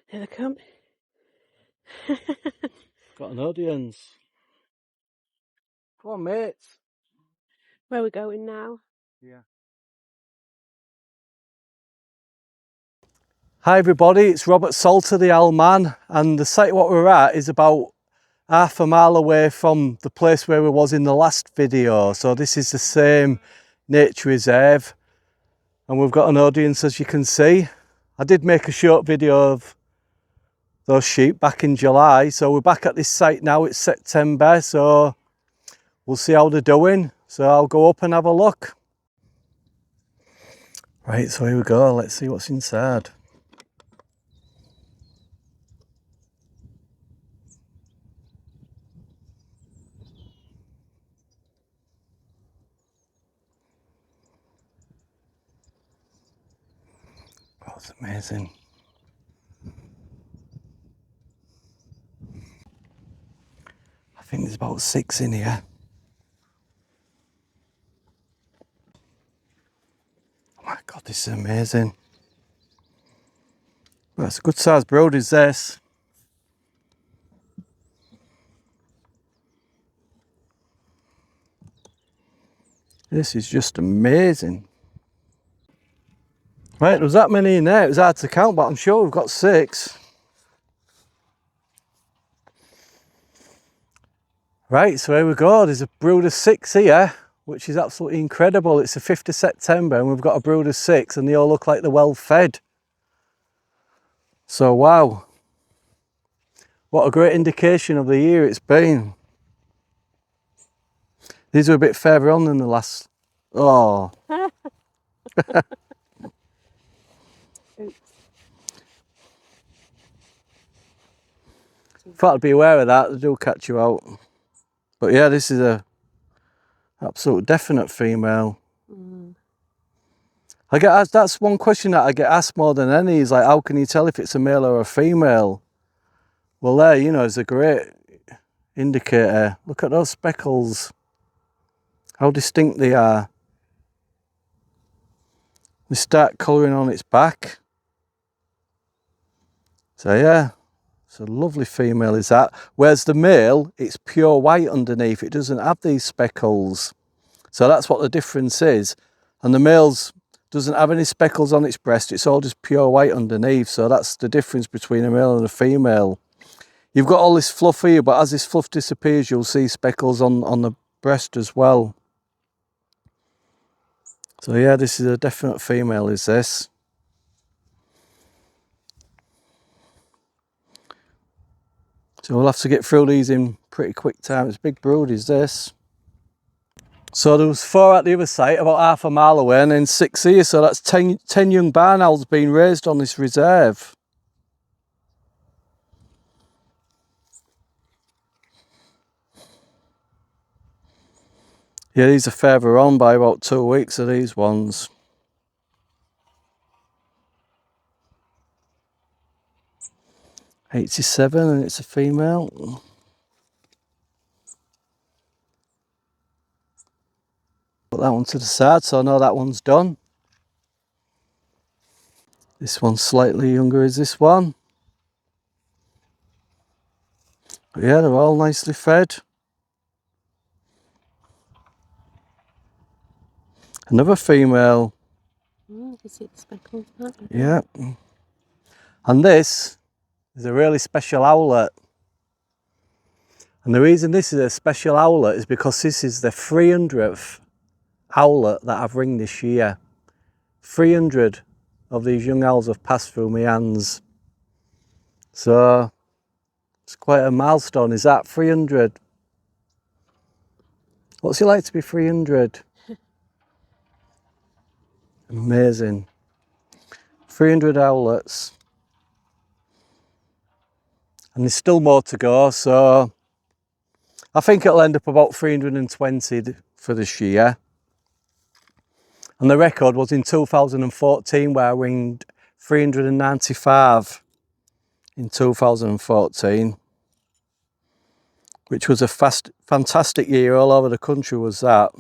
Here they come. Got an audience. Come on, mates. Where are we going now? Yeah. Hi everybody, it's Robert Salter, the Owl Man, and the site what we're at is about half a mile away from the place where we was in the last video. So this is the same nature reserve, and we've got an audience, as you can see. I did make a short video of those sheep back in July, so we're back at this site now. It's September, so we'll see how they're doing. So I'll go up and have a look. Right, so here we go. Let's see what's inside. Oh, it's amazing. I think there's about 6 in here. Oh my God, this is amazing. Well, it's a good sized brood, is this. This is just amazing. Right, there was that many in there. It was hard to count, but I'm sure we've got 6. Right, so here we go. There's a brood of 6 here, which is absolutely incredible. It's the 5th of September and we've got a brood of 6 and they all look like they're well fed. So wow, what a great indication of the year it's been. These are a bit further on than the last. Oh. Thought I'd be aware of that, they do catch you out. But yeah, this is a absolute definite female. I get asked, that's one question that I get asked more than any, is like, how can you tell if it's a male or a female? Well there, you know, is a great indicator. Look at those speckles, how distinct they are. They start colouring on its back. So yeah, it's a lovely female is that. Whereas the male, it's pure white underneath, it doesn't have these speckles. So that's what the difference is. And the male's doesn't have any speckles on its breast, it's all just pure white underneath. So that's the difference between a male and a female. You've got all this fluff here, but as this fluff disappears, you'll see speckles on the breast as well. So yeah, this is a definite female, is this. So we'll have to get through these in pretty quick time. It's a big brood, is this. So there was 4 at the other site, about half a mile away, and then 6 here. So that's 10 young barn owls being raised on this reserve. Yeah, these are further on by about 2 weeks of these ones. '87, and it's a female. Put that one to the side, so I know that one's done. This one's slightly younger as this one. But yeah, they're all nicely fed. Another female. You can see the speckles, can't you? Yeah. And this is a really special owlet. And the reason this is a special owlet is because this is the 300th owlet that I've ringed this year. 300 of these young owls have passed through my hands. So it's quite a milestone, is that? 300. What's it like to be 300? Amazing. 300 owlets. And there's still more to go, so I think it'll end up about 320 for this year. And the record was in 2014 where I ringed 395 in 2014, which was a fantastic year all over the country, was that.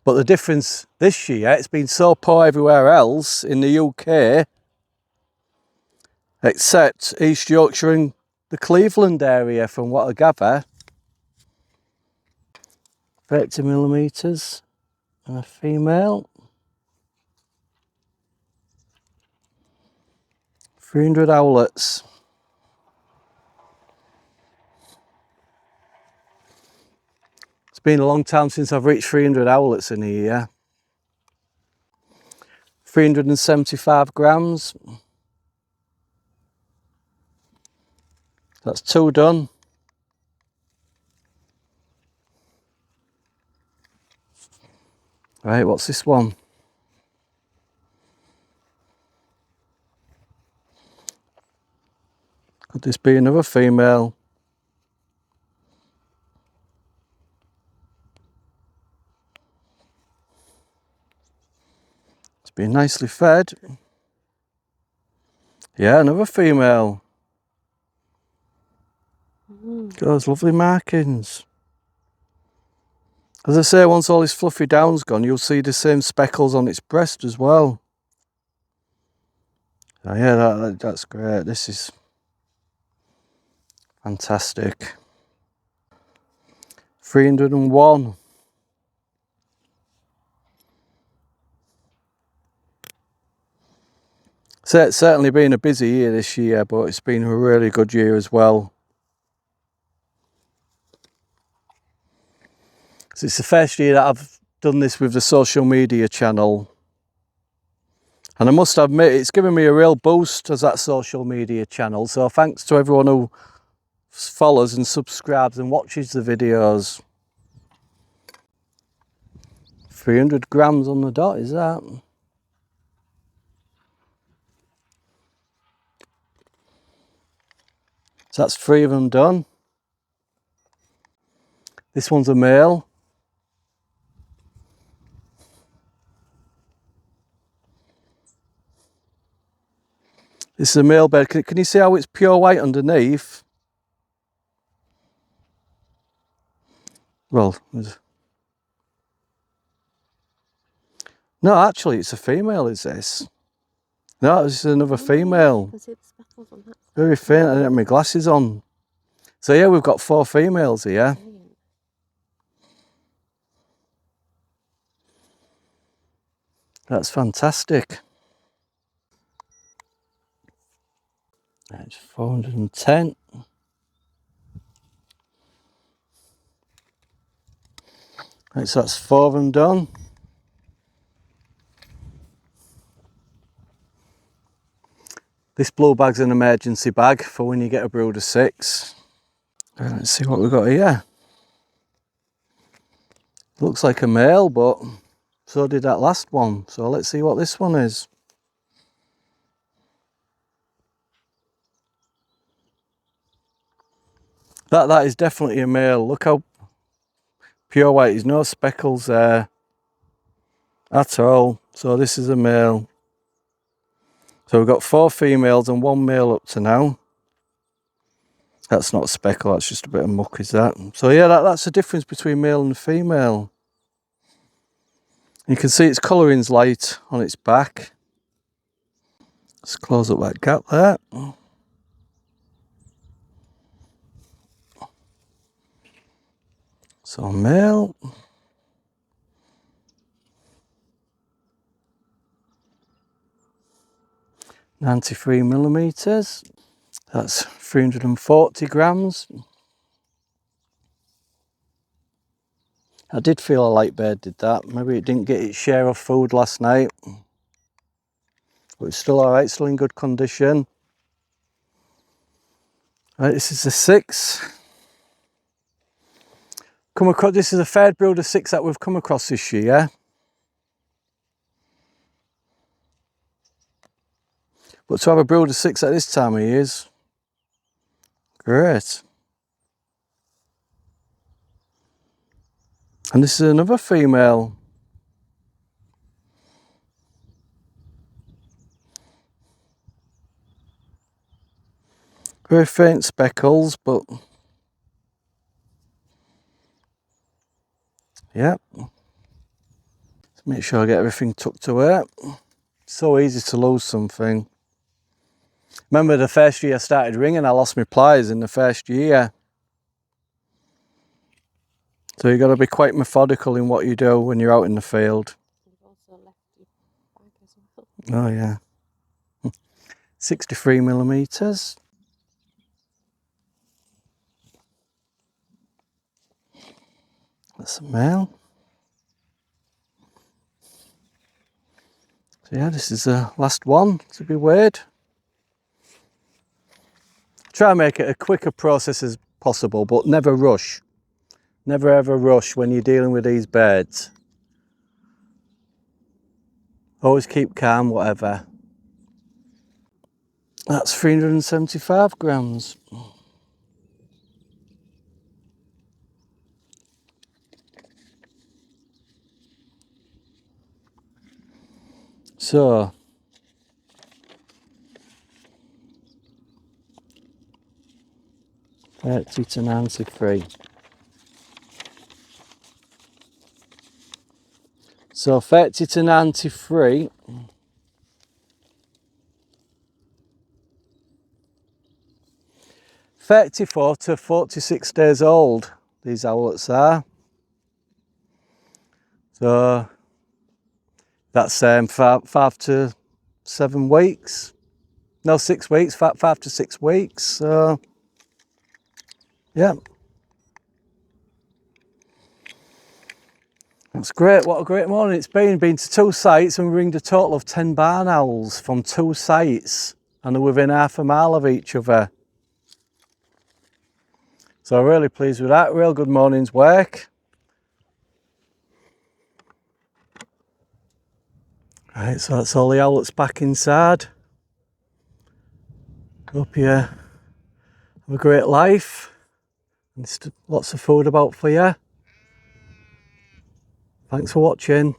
But the difference this year, it's been so poor everywhere else in the UK, except East Yorkshire and the Cleveland area, from what I gather. 30 millimetres and a female. 300 owlets. It's been a long time since I've reached 300 owlets in a year. 375 grams. That's 2 done. Right, what's this one? Could this be another female? It's been nicely fed. Yeah, another female. Got those lovely markings. As I say, once all this fluffy down's gone, you'll see the same speckles on its breast as well. Oh yeah, that's great. This is fantastic. 301. So it's certainly been a busy year this year, but it's been a really good year as well. So it's the first year that I've done this with the social media channel. And I must admit, it's given me a real boost as that social media channel. So thanks to everyone who follows and subscribes and watches the videos. 300 grams on the dot, is that? So that's 3 of them done. This one's a male. This is a male bed. Can you see how it's pure white underneath? Well, no, actually it's a female, is this? No, this is another female. I can see the speckles on that. Very faint. I didn't have my glasses on. So yeah, we've got 4 females here. Brilliant. That's fantastic. That's 410. Right, so that's 4 of them done. This blue bag's an emergency bag for when you get a brood of 6. Right, let's see what we've got here. Looks like a male, but so did that last one. So let's see what this one is. That is definitely a male. Look how pure white. There's no speckles there at all. So this is a male. So we've got 4 females and 1 male up to now. That's not a speckle, that's just a bit of muck, is that? So yeah, that's the difference between male and female. You can see its colouring's light on its back. Let's close up that gap there. So male. .93 millimetres. That's 340 grams. I did feel a light bird did that. Maybe it didn't get its share of food last night. But it's still alright, still in good condition. Right, this is a 6. This is a third brood of 6 that we've come across this year. But to have a brood of 6 at this time of year is great. And this is another female. Very faint speckles, but yeah. Let's make sure I get everything tucked away. It's so easy to lose something. Remember the first year I started ringing, I lost my pliers in the first year. So you've got to be quite methodical in what you do when you're out in the field. You've also left your bag as well. Oh yeah. 63mm. That's a male. So yeah, this is the last one to be weighed. Try and make it a quicker process as possible, but never rush. Never ever rush when you're dealing with these birds. Always keep calm, whatever. That's 375 grams. So, it's an anti-free. So 30 to 93. $34 to 46 days old, these owlets are. So that's 5 to 7 weeks. No, 6 weeks, 5 to 6 weeks. So yeah. That's great, what a great morning it's been. Been to 2 sites and we ringed a total of 10 barn owls from 2 sites and they're within half a mile of each other. So really pleased with that, real good morning's work. Right, so that's all the owlets back inside. Hope you have a great life. And lots of food about for you. Thanks for watching.